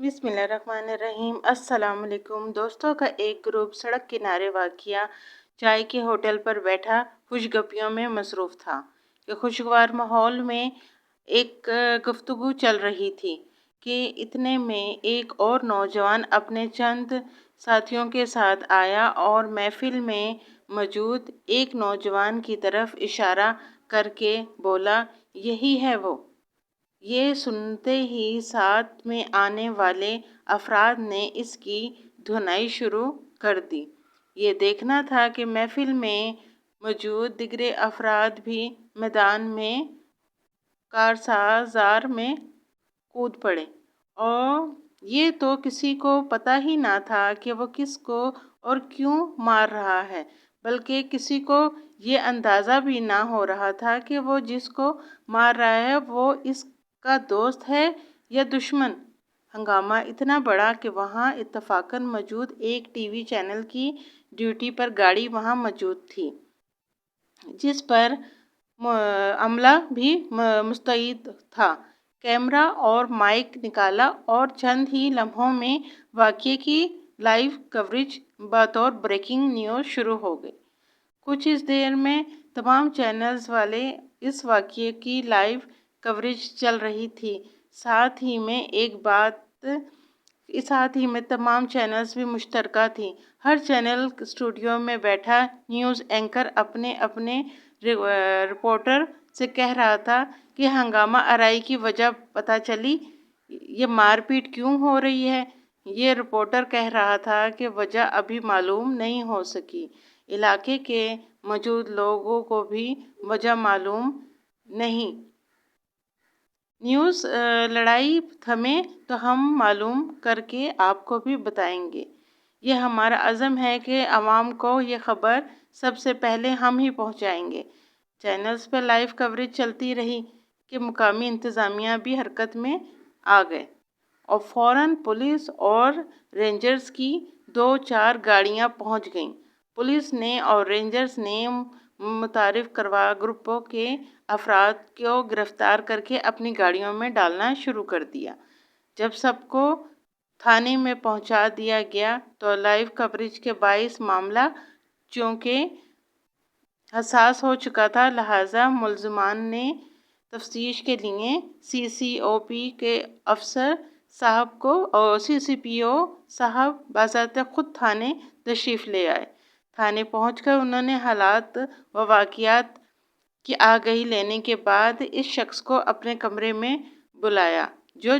बिस्मिल्लाहिर्रहमानिर्रहीम। अस्सलाम वालेकुम। दोस्तों का एक ग्रुप सड़क किनारे वाक़िया चाय के होटल पर बैठा खुशगपियों में मसरूफ़ था कि खुशगवार माहौल में एक गुफ्तगू चल रही थी कि इतने में एक और नौजवान अपने चंद साथियों के साथ आया और महफिल में मौजूद एक नौजवान की तरफ इशारा करके बोला, यही है वो। ये सुनते ही साथ में आने वाले अफराद ने इसकी धुनाई शुरू कर दी। ये देखना था कि महफिल में मौजूद दिगरे अफराद भी मैदान में कारसाजार में कूद पड़े और ये तो किसी को पता ही ना था कि वो किसको और क्यों मार रहा है, बल्कि किसी को ये अंदाज़ा भी ना हो रहा था कि वो जिसको मार रहा है वो इसका दोस्त है या दुश्मन। हंगामा इतना बड़ा कि वहाँ इत्तफाकन मौजूद एक टीवी चैनल की ड्यूटी पर गाड़ी वहाँ मौजूद थी, जिस पर अमला भी मुस्तैद था। कैमरा और माइक निकाला और चंद ही लम्हों में वाक़ये की लाइव कवरेज बतौर ब्रेकिंग न्यूज़ शुरू हो गई। कुछ इस देर में तमाम चैनल्स वाले इस वाक़ये की लाइव कवरेज चल रही थी। साथ ही में तमाम चैनल्स भी मुश्तरका थी। हर चैनल स्टूडियो में बैठा न्यूज़ एंकर अपने अपने रिपोर्टर से कह रहा था कि हंगामा आराई की वजह पता चली, ये मारपीट क्यों हो रही है। ये रिपोर्टर कह रहा था कि वजह अभी मालूम नहीं हो सकी। इलाके के मौजूद लोगों को भी वजह मालूम नहीं। न्यूज़ लड़ाई थमे तो हम मालूम करके आपको भी बताएंगे। ये हमारा अज़म है कि आवाम को ये ख़बर सबसे पहले हम ही पहुंचाएंगे। चैनल्स पर लाइव कवरेज चलती रही कि मुकामी इंतज़ामिया भी हरकत में आ गए और फ़ौरन पुलिस और रेंजर्स की 2-4 गाड़ियां पहुंच गईं। पुलिस ने और रेंजर्स ने मुतारिफ करवा ग्रुपों के अफराद को गिरफ्तार करके अपनी गाड़ियों में डालना शुरू कर दिया। जब सबको थाने में पहुंचा दिया गया तो लाइव कवरेज के बाइस मामला चूँकि हसास हो चुका था, लिहाजा मुल्ज़िमान ने तफ्तीश के लिए CCOP के अफसर साहब को और CCPO साहब बाज़ाते खुद थाने तशरीफ़ ले आए। थाने पहुंचकर उन्होंने हालात व वाक़ियात की आगाही लेने के बाद इस शख्स को अपने कमरे में बुलाया जो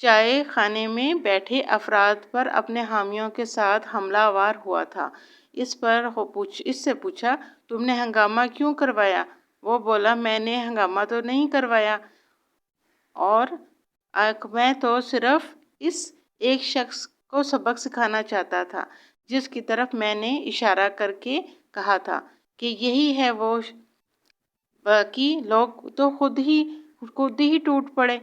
चाय खाने में बैठे अफराद पर अपने हामियों के साथ हमलावर हुआ था। इससे पूछा, तुमने हंगामा क्यों करवाया? वो बोला, मैंने हंगामा तो नहीं करवाया और मैं तो सिर्फ इस एक शख्स को सबक सिखाना चाहता था जिसकी तरफ मैंने इशारा करके कहा था कि यही है वो। बाकी लोग तो खुद ही टूट पड़े।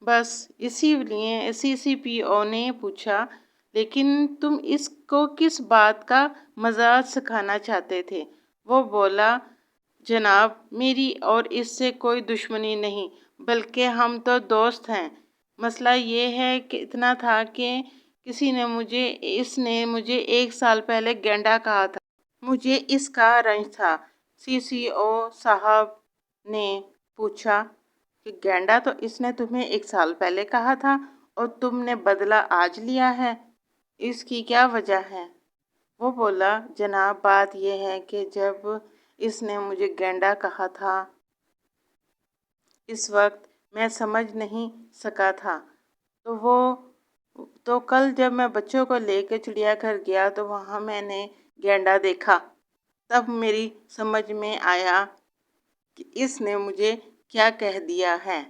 बस इसीलिए CCPO ने पूछा, लेकिन तुम इसको किस बात का मजाक सिखाना चाहते थे? वो बोला, जनाब, मेरी और इससे कोई दुश्मनी नहीं, बल्कि हम तो दोस्त हैं। मसला ये है कि इतना था कि इसने मुझे 1 साल पहले गेंडा कहा था। मुझे इसका रंज था। CCO साहब ने पूछा कि गेंडा तो इसने तुम्हें 1 साल पहले कहा था और तुमने बदला आज लिया है, इसकी क्या वजह है? वो बोला, जनाब, बात यह है कि जब इसने मुझे गेंडा कहा था इस वक्त मैं समझ नहीं सका था। तो कल जब मैं बच्चों को लेकर चिड़ियाघर गया तो वहाँ मैंने गेंडा देखा। तब मेरी समझ में आया कि इसने मुझे क्या कह दिया है।